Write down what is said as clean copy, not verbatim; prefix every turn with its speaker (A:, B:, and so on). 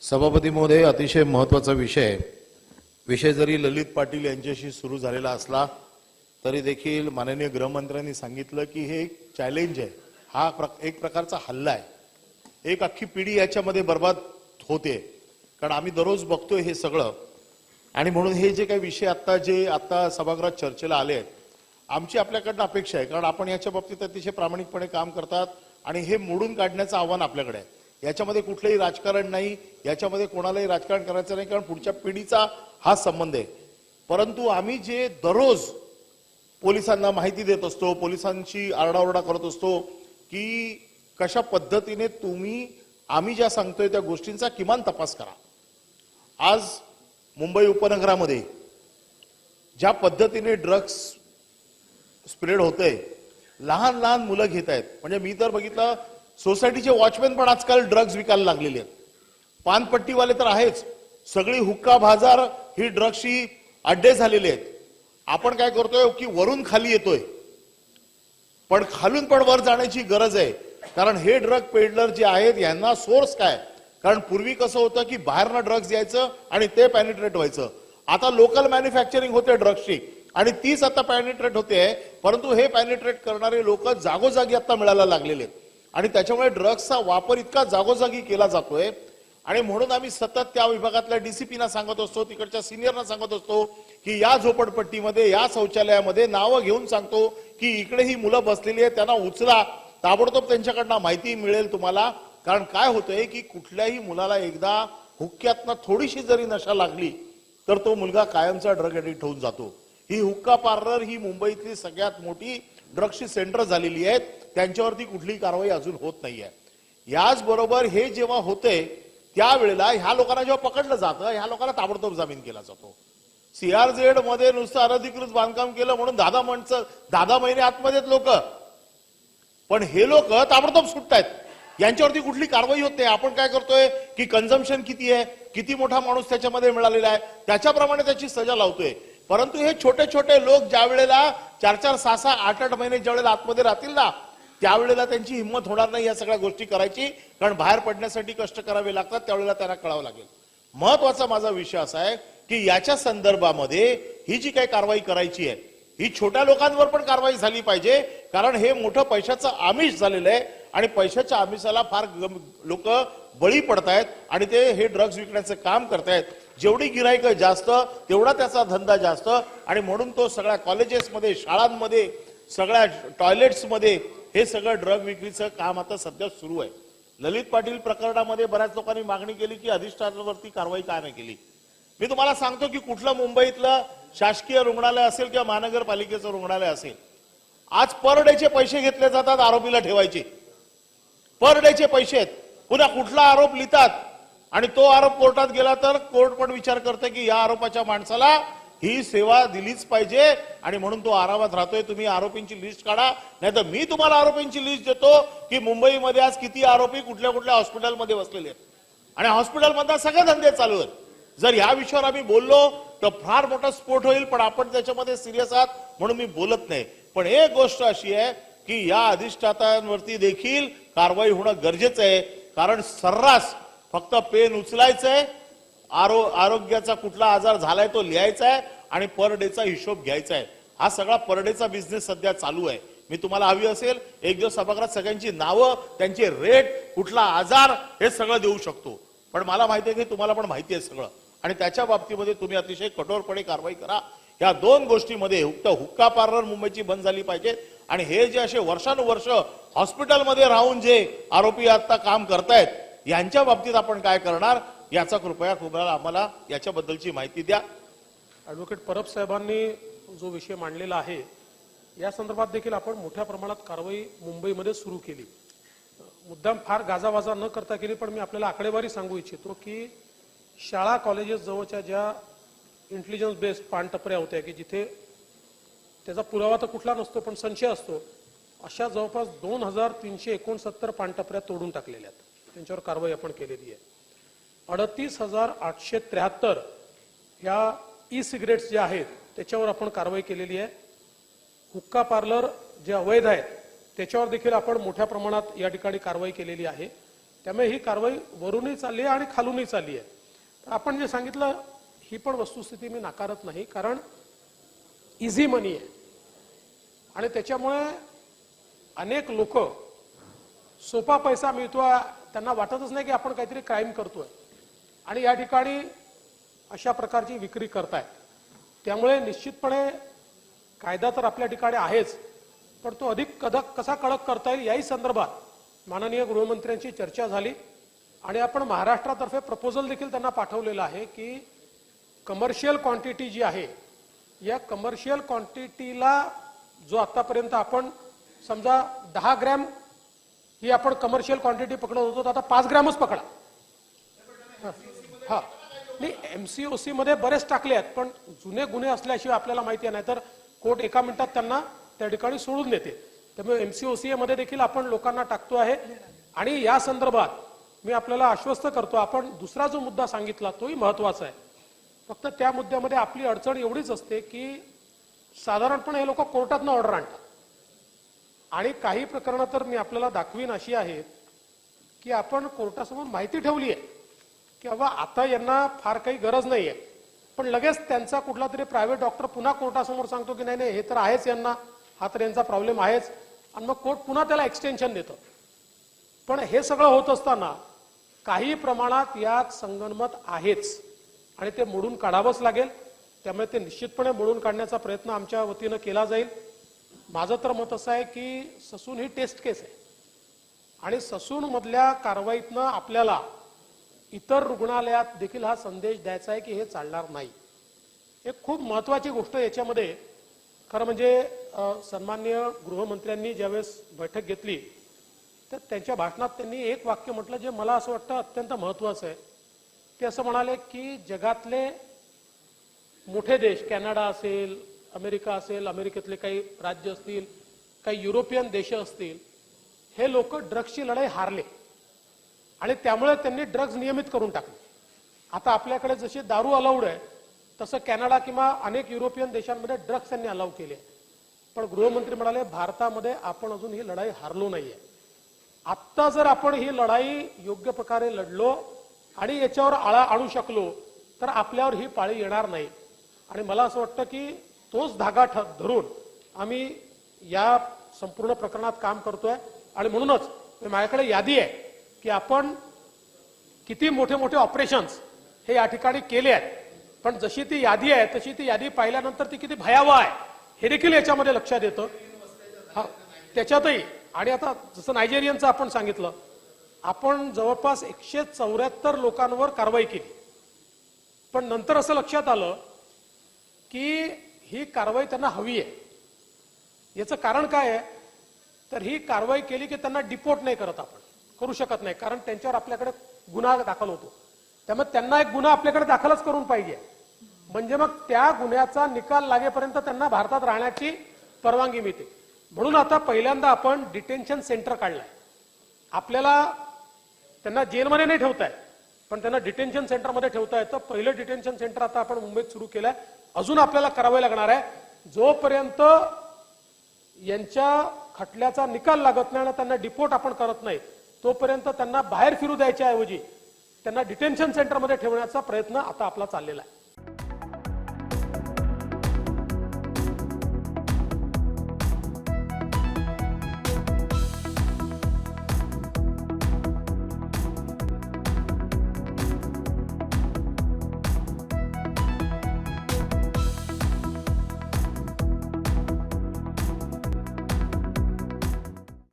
A: सभापती महोदय, अतिशय महत्त्वाचा विषय जरी ललित पाटील यांच्याशी सुरू झालेला असला तरी देखील माननीय गृहमंत्र्यांनी सांगितलं की हे एक चॅलेंज आहे, हा एक प्रकारचा हल्ला आहे, एक अख्खी पिढी याच्यामध्ये बर्बाद होते, कारण आम्ही दररोज बघतोय हे सगळं। आणि म्हणून हे जे काही विषय आता सभागृहात चर्चेला आले आहेत, आमची आपल्याकडनं अपेक्षा आहे, कारण आपण याच्या बाबतीत अतिशय प्रामाणिकपणे काम करतात आणि हे मोडून काढण्याचं आव्हान आपल्याकडे आहे। याच्यामध्ये कुठलंही राजकारण नाही, याच्यामध्ये कोणालाही राजकारण करायचं नाही, कारण पुढच्या पिढीचा हा संबंध आहे। परंतु आम्ही जे दररोज पोलिसांना माहिती देत असतो, पोलिसांची आरडाओरडा करत असतो की कशा पद्धतीने आम्ही ज्या सांगतोय त्या गोष्टींचा किमान तपास करा। आज मुंबई उपनगरामध्ये ज्या पद्धतीने ड्रग्स स्प्रेड होतंय, लहान लहान मुलं घेत आहेत, म्हणजे मी तर बघितलं सोसायटीचे वॉचमॅन पण आजकाल ड्रग्ज विकायला लागलेले आहेत, पानपट्टीवाले तर आहेच, सगळी हुक्का बाजार ही ड्रग्सची अड्डे झालेले आहेत। आपण काय करतोय की वरून खाली येतोय, पण खालून पण वर जाण्याची गरज आहे, कारण हे ड्रग पेडलर जे आहेत यांना सोर्स काय, कारण पूर्वी कसं होतं की बाहेरनं ड्रग्ज यायचं आणि ते पॅनिट्रेट व्हायचं, आता लोकल मॅन्युफॅक्चरिंग होते ड्रग्सची आणि तीच आता पॅनिट्रेट होते, परंतु हे पॅनिट्रेट करणारे लोक जागोजागी आता मिळायला लागलेले आहेत आणि त्याच्यामुळे ड्रग्सचा वापर इतका जागोजागी केला जातोय। आणि म्हणून आम्ही सतत त्या विभागातल्या डीसीपीना सांगत असतो, तिकडच्या सिनियरना सांगत असतो की या झोपडपट्टीमध्ये, या शौचालयामध्ये नावं घेऊन सांगतो की इकडे ही मुलं बसलेली आहेत, त्यांना उचला, ताबडतोब त्यांच्याकडनं माहिती मिळेल तुम्हाला। कारण काय होतंय की कुठल्याही मुलाला एकदा हुक्क्यातनं थोडीशी जरी नशा लागली तर तो मुलगा कायमचा ड्रग एडिक्ट होऊन जातो। ही हुक्का पार्लर ही मुंबईतली सगळ्यात मोठी ड्रग्सची सेंटर झालेली आहेत, त्यांच्यावरती कुठलीही कारवाई अजून होत नाहीये। याचबरोबर हे जेव्हा होते त्यावेळेला ह्या लोकांना जेव्हा पकडलं जातं, ह्या लोकांना ताबडतोब जामीन केला जातो। सीआरझेड मध्ये नुसतं अनधिकृत बांधकाम केलं म्हणून 10 महिने आतमध्ये लोक, पण हे लोक ताबडतोब सुटतायत, यांच्यावरती कुठली कारवाई होत नाही। आपण काय करतोय की कन्झम्पशन किती आहे, किती मोठा माणूस त्याच्यामध्ये मिळालेला आहे, त्याच्याप्रमाणे त्याची सजा लावतोय। परंतु हे छोटे छोटे लोक ज्या वेळेला 4-4, 6-6, 8-8 महिने ज्या वेळेला आतमध्ये राहतील ना, त्यावेळेला त्यांची हिंमत होणार नाही या सगळ्या गोष्टी करायची, कारण बाहेर पडण्यासाठी कष्ट करावे लागतात, त्यावेळेला त्यांना कळावं लागेल। महत्वाचा माझा विषय असा आहे की याच्या संदर्भामध्ये ही जी काही कारवाई करायची आहे ही छोट्या लोकांवर पण कारवाई झाली पाहिजे, कारण हे मोठं पैशाचं आमिष झालेलं आहे आणि पैशाच्या आमिषाला फार लोक बळी पडतायत आणि ते हे ड्रग्ज विकण्याचं काम करतायत। जेवढी गिराईक जास्त तेवढा त्याचा धंदा जास्त, आणि म्हणून तो सगळ्या कॉलेजेसमध्ये, शाळांमध्ये, सगळ्या टॉयलेट्समध्ये हे सगळं ड्रग विक्रीचं काम आता सध्या सुरू आहे। ललित पाटील प्रकरणामध्ये बऱ्याच लोकांनी मागणी केली की अधिष्ठानावरती कारवाई का नाही केली। मी तुम्हाला सांगतो की कुठलं मुंबईतलं शासकीय रुग्णालय असेल किंवा महानगरपालिकेचं रुग्णालय असेल, आज पर डेचे पैसे घेतले जातात आरोपीला ठेवायचे, पर डेचे पैसे आहेत। पुन्हा कुठला आरोप लिहितात आणि तो आरोप कोर्टात गेला तर कोर्ट पण विचार करते की या आरोपाच्या माणसाला ही सेवा दिलीच पाहिजे आणि म्हणून तो आरामात राहतोय। तुम्ही आरोपींची लिस्ट काढा, नाहीतर मी तुम्हाला आरोपींची लिस्ट देतो की मुंबईमध्ये आज किती आरोपी कुठल्या कुठल्या हॉस्पिटलमध्ये बसलेले आहेत आणि हॉस्पिटलमध्ये सगळे धंदे चालू आहेत। जर या विषयावर आम्ही बोललो तर फार मोठा स्फोट होईल, पण आपण त्याच्यामध्ये सिरियस आहात म्हणून मी बोलत नाही। पण एक गोष्ट अशी आहे की या अधिष्ठातांवरती देखील कारवाई होणं गरजेचं आहे, कारण सर्रास फक्त पेन उचलायचंय, आरोग्याचा कुठला आजार झालाय तो लिहायचा आहे आणि पर डेचा हिशोब घ्यायचा आहे। हा सगळा पर डेचा बिझनेस सध्या चालू आहे। मी तुम्हाला हवी असेल एक दिवस सभागृहात सगळ्यांची नावं, त्यांचे रेट, कुठला आजार हे सगळं देऊ शकतो, पण मला माहिती आहे की तुम्हाला पण माहिती आहे सगळं, आणि त्याच्या बाबतीमध्ये तुम्ही अतिशय कठोरपणे कारवाई करा। या दोन गोष्टीमध्ये हुक्का पार्लर मुंबईची बंद झाली पाहिजे आणि हे जे असे वर्षानुवर्ष हॉस्पिटलमध्ये राहून जे आरोपी आता काम करतायत यांच्या बाबतीत आपण काय करणार याचा कृपया आम्हाला याच्याबद्दलची माहिती द्या।
B: ॲडव्होकेट परब साहेबांनी जो विषय मांडलेला आहे या संदर्भात देखील आपण मोठ्या प्रमाणात कारवाई मुंबईमध्ये सुरू केली, मुद्दाम फार गाजावाजा न करता केली, पण मी आपल्याला आकडेवारी सांगू इच्छितो की शाळा कॉलेजेस जवळच्या ज्या इंटेलिजन्स बेस्ड पानटपऱ्या होत्या की जिथे त्याचा पुरावा तर कुठला नसतो पण संशय असतो, अशा जवळपास 2369 पानटपऱ्या तोडून टाकलेल्या आहेत, त्यांच्यावर कारवाई आपण केलेली आहे। 38,873 ह्या ई सिगरेट्स जे आहेत त्याच्यावर आपण कारवाई केलेली आहे। हुक्का पार्लर जे अवैध आहेत त्याच्यावर देखील आपण मोठ्या प्रमाणात या ठिकाणी कारवाई केलेली आहे। त्यामुळे ही कारवाई वरूनही चालली आहे आणि खालूनही चालली आहे. तर आपण जे सांगितलं ही पण वस्तुस्थिती मी नाकारत नाही, कारण इझी मनी आहे आणि त्याच्यामुळे अनेक लोक सोपा पैसा मिळतोय, त्यांना वाटतच नाही की आपण काहीतरी क्राईम करतोय आणि या ठिकाणी अशा प्रकारची विक्री करताय. त्यामुळे निश्चितपणे कायदा तर आपल्या ठिकाणी आहेच, पण तो अधिक कसा कडक करता येईल याही संदर्भात माननीय गृहमंत्र्यांची चर्चा झाली आणि आपण महाराष्ट्रातर्फे प्रपोजल देखील त्यांना पाठवलेलं आहे की कमर्शियल क्वांटिटी जी आहे या कमर्शियल क्वांटिटीला जो आतापर्यंत आपण समजा 10 ग्रॅम ही आपण कमर्शियल क्वांटिटी पकडत होतो, तर आता 5 ग्रॅमच पकडा. हा नाही, एमसीओसी मध्ये बरेच टाकले आहेत, पण जुने गुन्हे असल्याशिवाय आपल्याला माहिती नाही, तर कोर्ट एका मिनिटात त्यांना त्या ठिकाणी सोडून देते. त्यामुळे एमसीओसी मध्ये देखील आपण लोकांना टाकतो आहे आणि या संदर्भात मी आपल्याला आश्वस्त करतो, आपण दुसरा जो मुद्दा सांगितला तोही महत्वाचा आहे. फक्त त्या मुद्द्यामध्ये आपली अडचण एवढीच असते की साधारणपणे हे लोक कोर्टातनं ऑर्डर आणतात आणि काही प्रकरणं तर मी आपल्याला दाखवीन अशी आहेत की आपण कोर्टासमोर माहिती ठेवली आहे की बाबा आता यांना फार काही गरज नाहीये, पण लगेच त्यांचा कुठला तरी प्रायव्हेट डॉक्टर पुन्हा कोर्टासमोर सांगतो की नाही नाही हे तर आहेच, यांना हा तर यांचा प्रॉब्लेम आहेच, आणि मग कोर्ट पुन्हा त्याला एक्सटेन्शन देतं. पण हे सगळं होत असताना काही प्रमाणात यात संगनमत आहेच आणि ते मोडून काढावंच लागेल. त्यामुळे ते निश्चितपणे मोडून काढण्याचा प्रयत्न आमच्या वतीनं केला जाईल. माझं तर मत असं आहे की ससून ही टेस्ट केस आहे आणि ससून मधल्या कारवाईतनं आपल्याला इतर रुग्णालयात देखील हा संदेश द्यायचा आहे की हे चालणार नाही. एक खूप महत्वाची गोष्ट याच्यामध्ये खरं म्हणजे सन्माननीय गृहमंत्र्यांनी ज्यावेळेस बैठक घेतली तर त्यांच्या भाषणात त्यांनी एक वाक्य म्हटलं जे मला असं वाटतं अत्यंत महत्वाचं आहे. ते असं म्हणाले की जगातले मोठे देश, कॅनडा असेल, अमेरिका असेल, अमेरिकेतले काही राज्य असतील, काही युरोपियन देश असतील, हे लोक ड्रग्सची लढाई हारले आणि त्यामुळे त्यांनी ड्रग्ज नियमित करून टाकले. आता आपल्याकडे जशी दारू अलाउड आहे तसं कॅनडा किंवा अनेक युरोपियन देशांमध्ये ड्रग्स त्यांनी अलाउ केले. पण गृहमंत्री म्हणाले भारतामध्ये आपण अजून ही लढाई हारलो नाहीये. आत्ता जर आपण ही लढाई योग्य प्रकारे लढलो आणि याच्यावर आळा आणू शकलो तर आपल्यावर ही पाळी येणार नाही. आणि मला असं वाटतं की तोच धागा धरून आम्ही या संपूर्ण प्रकरणात काम करतोय आणि म्हणूनच माझ्याकडे यादी आहे की आपण किती मोठे मोठे ऑपरेशन्स हे या ठिकाणी केले आहेत, पण जशी ती यादी आहे तशी ती यादी पाहिल्यानंतर ती किती भयावह आहे हे देखील याच्यामध्ये लक्षात येतं. हा त्याच्यातही आणि आता जसं नायजेरियनचं आपण सांगितलं, आपण जवळपास 174 लोकांवर कारवाई केली, पण नंतर असं लक्षात आलं की ही कारवाई त्यांना हवी आहे. याचं कारण काय आहे, तर ही कारवाई केली की त्यांना डिपोर्ट नाही करत, आपण करू शकत नाही, कारण त्यांच्यावर आपल्याकडे गुन्हा दाखल होतो. त्यामुळे त्यांना एक गुन्हा आपल्याकडे दाखलच करून पाहिजे, म्हणजे मग त्या गुन्ह्याचा निकाल लागेपर्यंत त्यांना भारतात राहण्याची परवानगी मिळते. म्हणून आता पहिल्यांदा आपण डिटेन्शन सेंटर काढलाय. आपल्याला त्यांना जेलमध्ये नाही ठेवताय, पण त्यांना डिटेन्शन सेंटरमध्ये ठेवता येतं. पहिलं डिटेन्शन सेंटर आता आपण मुंबईत सुरू केलंय. अजून आपल्याला करावे लागणार आहे. जोपर्यंत यांच्या खटल्याचा निकाल लागत नाही आणि त्यांना डिपोर्ट आपण करत नाही तोपर्यंत त्यांना बाहेर फिरू द्यायच्या ऐवजी त्यांना डिटेन्शन सेंटरमध्ये ठेवण्याचा प्रयत्न आता आपला चाललेला आहे.